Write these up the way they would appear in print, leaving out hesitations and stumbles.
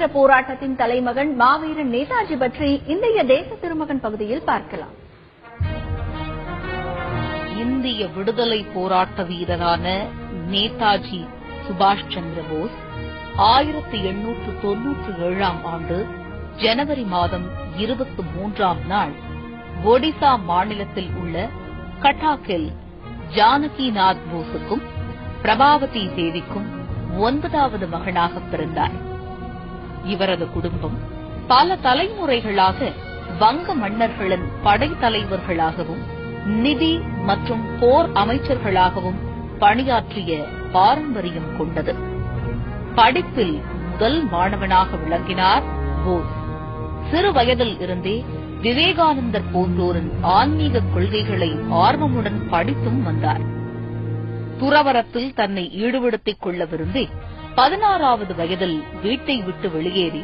சுதந்திர போராட்டத்தின் தலைமகன் மாவீரன் நேதாஜி பற்றி இந்திய தேச திருமகன் பகுதியில் பார்க்கலாம். இந்திய விடுதலை போராட்ட வீரரான நேதாஜி சுபாஷ் சந்திர போஸ் 1897 ஆண்டு ஜனவரி மாதம் 23ஆம் நாள் ஒடிசா மாநிலத்தில் உள்ள கட்டாக்கில் ஜானகிநாத் போஸுக்கும் பிரபாவதி தேவிக்கும் 9வது மகனாக பிறந்தார். இவரது குடும்பம் பல தலைமுறைகளாக வங்க மன்னர்களின் படைத்தலைவர்களாகவும் நிதி மற்றும் போர் அமைச்சர்களாகவும் பணியாற்றிய பாரம்பரியம் கொண்டது. படிப்பில் முதல் மாணவனாக விளங்கினார் போஸ். சிறு வயதில் இருந்தே விவேகானந்தர் போன்றோரின் ஆன்மீக கொள்கைகளை ஆர்வமுடன் படித்தும் வந்தார். துறவரத்தில் தன்னை ஈடுபடுத்திக் கொள்ள விரும்பி 16வது வயதில் வீட்டை விட்டு வெளியேறி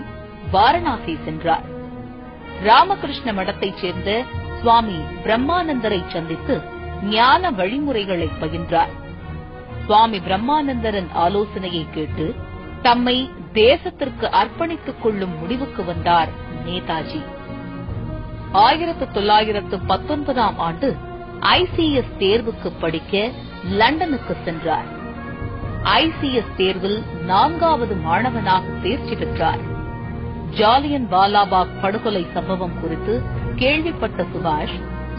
வாரணாசி சென்றார். ராமகிருஷ்ண மடத்தைச் சேர்ந்த சுவாமி பிரம்மானந்தரை சந்தித்து ஞான வழிமுறைகளை பயின்றார். சுவாமி பிரம்மானந்தரின் ஆலோசனையை கேட்டு தம்மை தேசத்திற்கு அர்ப்பணித்துக் கொள்ளும் முடிவுக்கு வந்தார் நேதாஜி. 1919ஆம் ஆண்டு ICS தேர்வுக்கு படிக்க லண்டனுக்கு சென்றார். ICS தேர்வில் 4வது மாணவனாக தேர்ச்சி பெற்றார். ஜாலியன் வாலாபாக் படுகொலை சம்பவம் குறித்து கேள்விப்பட்ட சுபாஷ்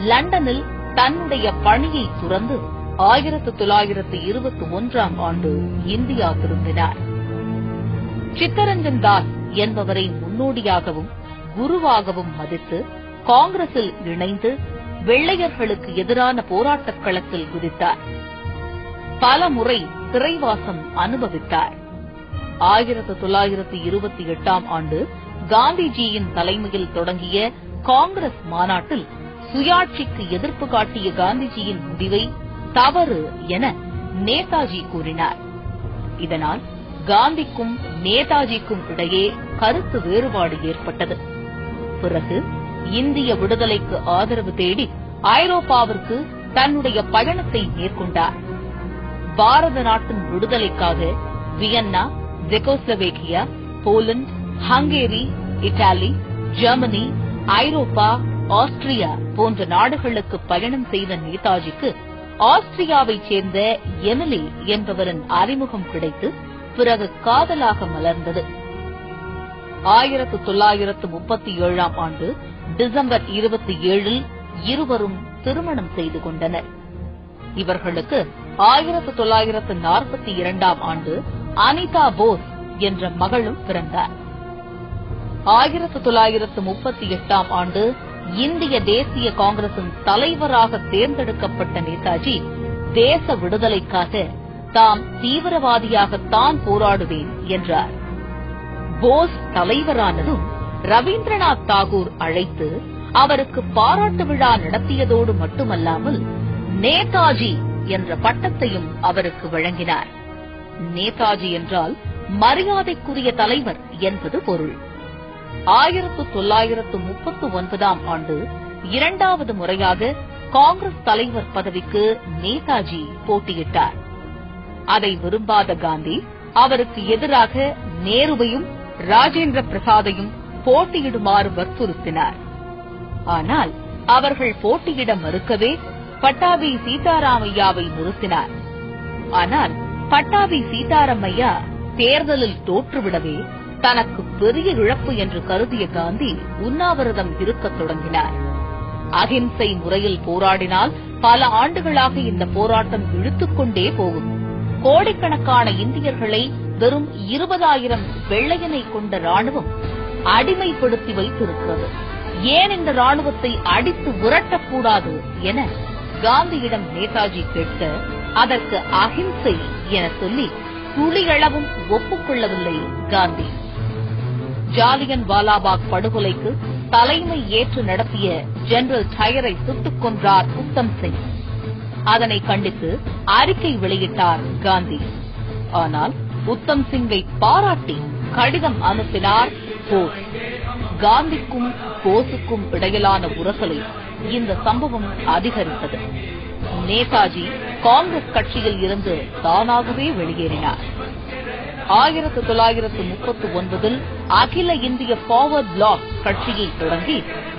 லண்டனில் தன்னுடைய பணியை துறந்து 1921ஆம் ஆண்டு இந்தியா திரும்பினார். சித்தரஞ்சன் தாஸ் என்பவரை முன்னோடியாகவும் குருவாகவும் மதித்து காங்கிரசில் இணைந்து வெள்ளையர்களுக்கு எதிரான போராட்டக் களத்தில் குதித்தார். பல முறை சிறைவாசம் அனுபவித்தார். 1928ஆம் ஆண்டு காந்திஜியின் தலைமையில் தொடங்கிய காங்கிரஸ் மாநாட்டில் சுயாட்சிக்கு எதிர்ப்பு காட்டிய காந்திஜியின் முடிவை தவறு என நேதாஜி கூறினார். இதனால் காந்திக்கும் நேதாஜிக்கும் இடையே கருத்து வேறுபாடு ஏற்பட்டது. பிறகு இந்திய விடுதலைக்கு ஆதரவு தேடி ஐரோப்பாவிற்கு தன்னுடைய பயணத்தை மேற்கொண்டார். பாரத நாட்டின் விடுதலைக்காக Vienna, Czechoslovakia, Poland, Hungary, Italy, Germany, Europe, Austria போன்ற நாடுகளுக்கு பயணம் செய்த நேதாஜிக்கு ஆஸ்திரியாவைச் சேர்ந்த எமிலி என்பவரின் அறிமுகம் கிடைத்து பிறகு காதலாக மலர்ந்தது. 1937ஆம் ஆண்டு டிசம்பர் 27இல் இருவரும் திருமணம் செய்து கொண்டனர். இவர்களுக்கு 1942ஆம் ஆண்டு அனிதா போஸ் என்ற மகளும் பிறந்தார். 1938ஆம் ஆண்டு இந்திய தேசிய காங்கிரசின் தலைவராக தேர்ந்தெடுக்கப்பட்ட நேதாஜி தேச விடுதலைக்காக தாம் தீவிரவாதியாகத்தான் போராடுவேன் என்றார். போஸ் தலைவரானதும் ரவீந்திரநாத் தாகூர் அழைத்து அவருக்கு பாராட்டு விழா நடத்தியதோடு மட்டுமல்லாமல் நேதாஜி என்ற பட்டத்தையும் அவருக்கு வழங்கினார். நேதாஜி என்றால் மரியாதைக்குரிய தலைவர் என்பது பொருள். 1939ஆம் ஆண்டு 2வது முறையாக காங்கிரஸ் தலைவர் பதவிக்கு நேதாஜி போட்டியிட்டார். அதை விரும்பாத காந்தி அவருக்கு எதிராக நேருவையும் ராஜேந்திர பிரசாதையும் போட்டியிடுமாறு வற்புறுத்தினார். ஆனால் அவர்கள் போட்டியிட மறுக்கவே பட்டாபி சீதாராமையாவை நிறுத்தினார். ஆனால் பட்டாபி சீதாராமையா தேர்தலில் தோற்றுவிடவே தனக்கு பெரிய இழப்பு என்று கருதிய காந்தி உண்ணாவிரதம் இருக்கத் தொடங்கினார். அகிம்சை முறையில் போராடினால் பல ஆண்டுகளாக இந்த போராட்டம் இழுத்துக்கொண்டே போகும். கோடிக்கணக்கான இந்தியர்களை வெறும் 20,000 வெள்ளையனை கொண்ட ராணுவம் அடிமைப்படுத்தி வைத்திருக்கிறது. ஏன் இந்த ராணுவத்தை அடித்து விரட்டக்கூடாது என காந்தியிடம் நேதாஜி கேட்க அதற்கு அகிம்சை என சொல்லி துளியளவும் ஒப்புக்கொள்ளவில்லை காந்தி. ஜாலியன் வாலாபாக் படுகொலைக்கு தலைமை ஏற்று நடத்திய ஜெனரல் டயரை சுட்டுக் கொன்றார் உத்தம் சிங். அதனை கண்டித்து அறிக்கை வெளியிட்டார் காந்தி. ஆனால் உத்தம் சிங்கை பாராட்டி கடிதம் அனுப்பினார் போஸ். காந்திக்கும் போஸுக்கும் இடையிலான உரசலை இந்த சம்பவம் அதிகரித்தது. நேதாஜி காங்கிரஸ் கட்சியில் இருந்து தானாகவே வெளியேறினார். 1939 அகில இந்திய ஃபார்வர்ட் பிளாக் கட்சியை தொடங்கி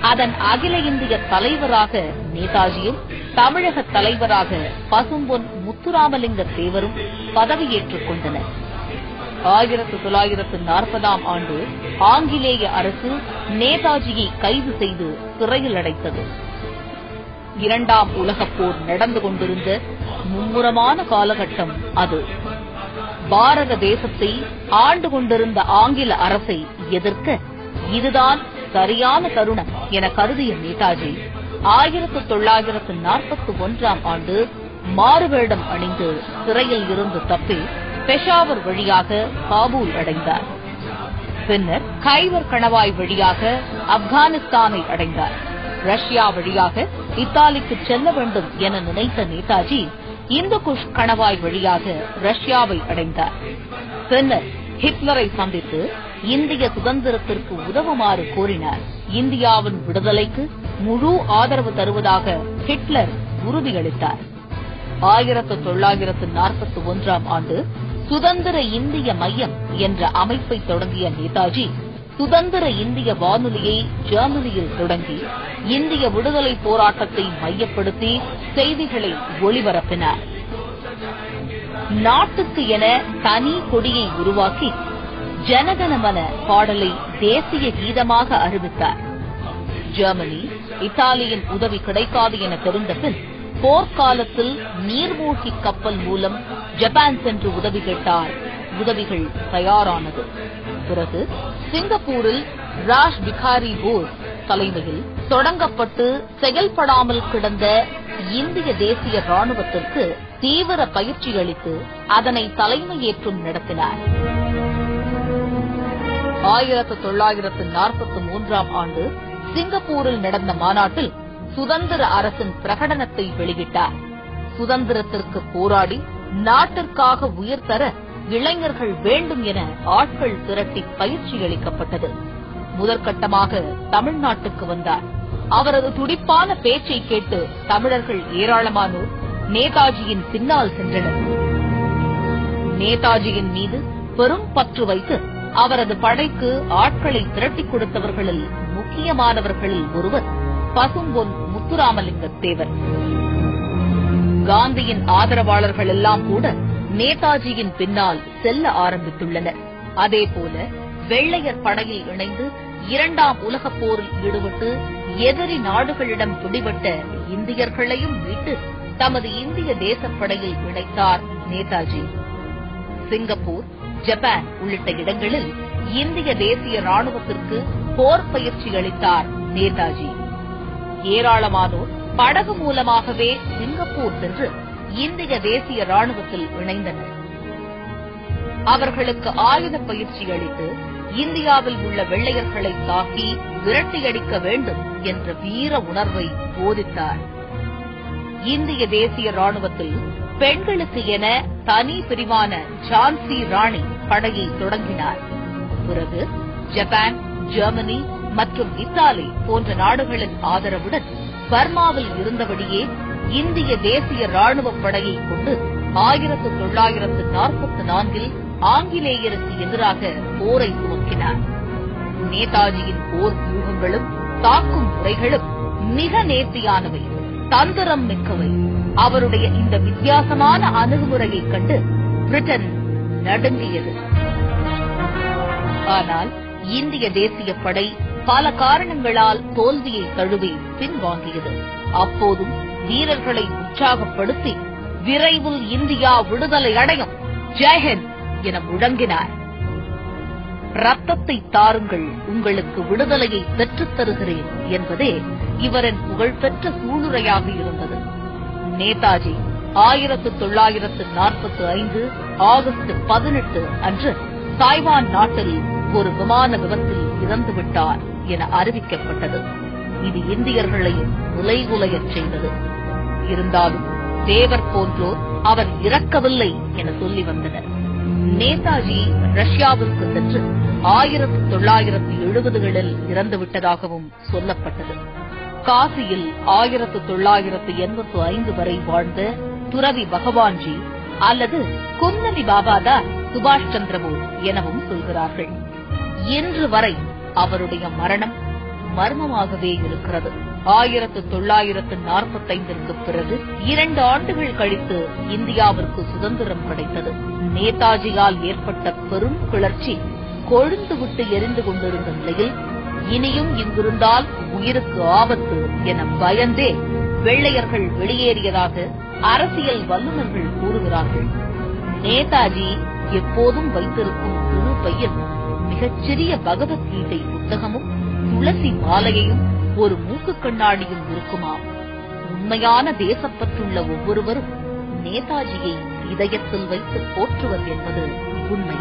அதன் அகில இந்திய தலைவராக நேதாஜியும் தமிழக தலைவராக பசும்பொன் முத்துராமலிங்க தேவரும் பதவியேற்றுக் கொண்டனர். 1940ஆம் ஆண்டு ஆங்கிலேய அரசு நேதாஜியை கைது செய்து சிறையில் அடைத்தது. 2ஆம் உலகப் போர் நடந்து கொண்டிருந்த மும்முரமான காலகட்டம் அது. பாரத தேசத்தை ஆண்டு கொண்டிருந்த ஆங்கில அரசை எதிர்க்க இதுதான் சரியான தருணம் என கருதிய நேதாஜி 1941ஆம் ஆண்டு மாறுவேடம் அணிந்து சிறையில் இருந்து தப்பி பெஷாவர் வழியாக காபூல் அடைந்தார். பின்னர் கைவர் கணவாய் வழியாக ஆப்கானிஸ்தானை அடைந்தார். ரஷ்யா வழியாக இத்தாலிக்கு செல்ல வேண்டும் என நினைத்த நேதாஜி இந்து குஷ் கணவாய் வழியாக ரஷ்யாவை அடைந்தார். பின்னர் ஹிட்லரை சந்தித்து இந்திய சுதந்திரத்திற்கு உதவுமாறு கோரினார். இந்தியாவின் விடுதலைக்கு முழு ஆதரவு தருவதாக ஹிட்லர் உறுதியளித்தார். 1941ஆம் ஆண்டு சுதந்திர இந்திய மையம் என்ற அமைப்பை தொடங்கிய நேதாஜி சுதந்திர இந்திய வானொலியை ஜெர்மனியில் தொடங்கி இந்திய விடுதலை போராட்டத்தை மையப்படுத்தி செய்திகளை ஒளிபரப்பினார். நாட்டுக்கு என தனி கொடியை உருவாக்கி ஜனகணமன பாடலை தேசிய கீதமாக அறிவித்தார். ஜெர்மனி, இத்தாலியின் உதவி கிடைக்காது என தெரிந்த பின் போர்க்காலத்தில் நீர்மூழ்கி கப்பல் மூலம் ஜப்பான் சென்று உதவி கேட்டார். உதவிகள் தயாரானது. பிறகு சிங்கப்பூரில் ராஷ் பிகாரி போஸ் தலைமையில் தொடங்கப்பட்டு செயல்படாமல் கிடந்த இந்திய தேசிய ராணுவத்திற்கு தீவிர பயிற்சி அளித்து அதனை தலைமையேற்றும் நடத்தினார். 1943ஆம் ஆண்டு சிங்கப்பூரில் நடந்த மாநாட்டில் சுதந்திர அரசின் பிரகடனத்தை வெளியிட்டார். சுதந்திரத்திற்கு போராடி நாட்டிற்காக உயிர் தர இளைஞர்கள் வேண்டும் என ஆட்கள் திரட்டி பயிற்சி அளிக்கப்பட்டது. முதற்கட்டமாக தமிழ்நாட்டுக்கு வந்தார். அவரது துடிப்பான பேச்சை கேட்டு தமிழர்கள் ஏராளமானோர் நேதாஜியின் பின்னால் சென்றனர். நேதாஜியின் மீது பெரும் பற்று வைத்து அவரது படைக்கு ஆட்களை திரட்டிக் கொடுத்தவர்களில் முக்கியமானவர்களில் ஒருவர் பசும்பொன் முத்துராமலிங்க தேவர். காந்தியின் ஆதரவாளர்கள் எல்லாம் கூட நேதாஜியின் பின்னால் செல்ல ஆரம்பித்துள்ளனர். அதேபோல வெள்ளையர் படையில் இணைந்து 2ஆம் உலகப் போரில் ஈடுபட்டு எதிரி நாடுகளிடம் பிடிபட்ட இந்தியர்களையும் மீட்டு தமது இந்திய தேசப்படையில் இணைத்தார் நேதாஜி. சிங்கப்பூர், ஜப்பான் உள்ளிட்ட இடங்களில் இந்திய தேசிய ராணுவத்திற்கு போர் பயிற்சி அளித்தார் நேதாஜி. ஏராளமானோர் படகு மூலமாகவே சிங்கப்பூர் சென்று இந்திய தேசிய ராணுவத்தில் இணைந்தனர். அவர்களுக்கு ஆயுத பயிற்சி அளித்து இந்தியாவில் உள்ள வெள்ளையர்களை தாக்கி விரட்டியடிக்க வேண்டும் என்ற வீர உணர்வை போதித்தார். இந்திய தேசிய ராணுவத்தில் பெண்களுக்கு என தனி பிரிவான ஜான்சி ராணி படையை தொடங்கினார். பிறகு ஜப்பான், ஜெர்மனி மற்றும் இத்தாலி போன்ற நாடுகளின் ஆதரவுடன் பர்மாவில் இருந்தபடியே இந்திய தேசிய ராணுவ படையை கொண்டு 1944இல் ஆங்கிலேயருக்கு எதிராக போரை துவக்கினார். நேதாஜியின் போர் வியூகங்களும் தாக்கும் முறைகளும் மிக நேர்த்தியானவை, தந்திரம் மிக்கவை. அவருடைய இந்த வித்தியாசமான அணுகுமுறையைக் கண்டு பிரிட்டன் நடுங்கியது. ஆனால் இந்திய தேசிய படை பல காரணங்களால் தோல்வியை தழுவி பின்வாங்கியது. அப்போதும் வீரர்களை உற்சாகப்படுத்தி விரைவில் இந்தியா விடுதலை அடையும், ஜெய்ஹிந்த் என முழங்கினார். ரத்தத்தை தாருங்கள், உங்களுக்கு விடுதலையை பெற்றுத் தருகிறேன் என்பதே இவரின் புகழ்பெற்ற சூளுரையாக இருந்தது. நேதாஜி 1945 ஆகஸ்ட் 18 அன்று தாய்வான் நாட்டில் ஒரு விமான விபத்தில் இறந்துவிட்டார் என அறிவிக்கப்பட்டது. இது இந்தியர்களையும் உலைகுலையச் செய்தது. இருந்தாலும் தேவர் போன்றோர் அவர் இறக்கவில்லை என சொல்லி வந்தனர். நேதாஜி ரஷ்யாவிற்கு சென்று 1970களில் இறந்துவிட்டதாகவும் சொல்லப்பட்டது. காசியில் 1985 வரை வாழ்ந்த துறவி பகவான்ஜி அல்லது கும்னவி பாபாதார் சுபாஷ் சந்திரபோஸ் எனவும் சொல்கிறார்கள். இன்று வரை அவருடைய மரணம் மர்மமாகவே இருக்கிறது. 1945 பிறகு 2 ஆண்டுகள் கழித்து இந்தியாவிற்கு சுதந்திரம் கிடைத்தது. நேதாஜியால் ஏற்பட்ட பெரும் கிளர்ச்சி கொழுந்து விட்டு எரிந்து கொண்டிருந்த நிலையில் இனியும் இங்கிருந்தால் உயிருக்கு ஆபத்து என பயந்தே வெள்ளையர்கள் வெளியேறியதாக அரசியல் வல்லுநர்கள் கூறுகிறார்கள். நேதாஜி எப்போதும் வைத்திருக்கும் சிறு பையில் மிகச்சிறிய பகவத்கீதை புத்தகமும் துளசி மாலையையும் ஒரு மூக்கு கண்ணாடியும் இருக்குமாம். உண்மையான தேசப்பற்றுள்ள ஒவ்வொருவரும் நேதாஜியை இதயத்தில் வைத்து போற்றுவர் என்பது உண்மை.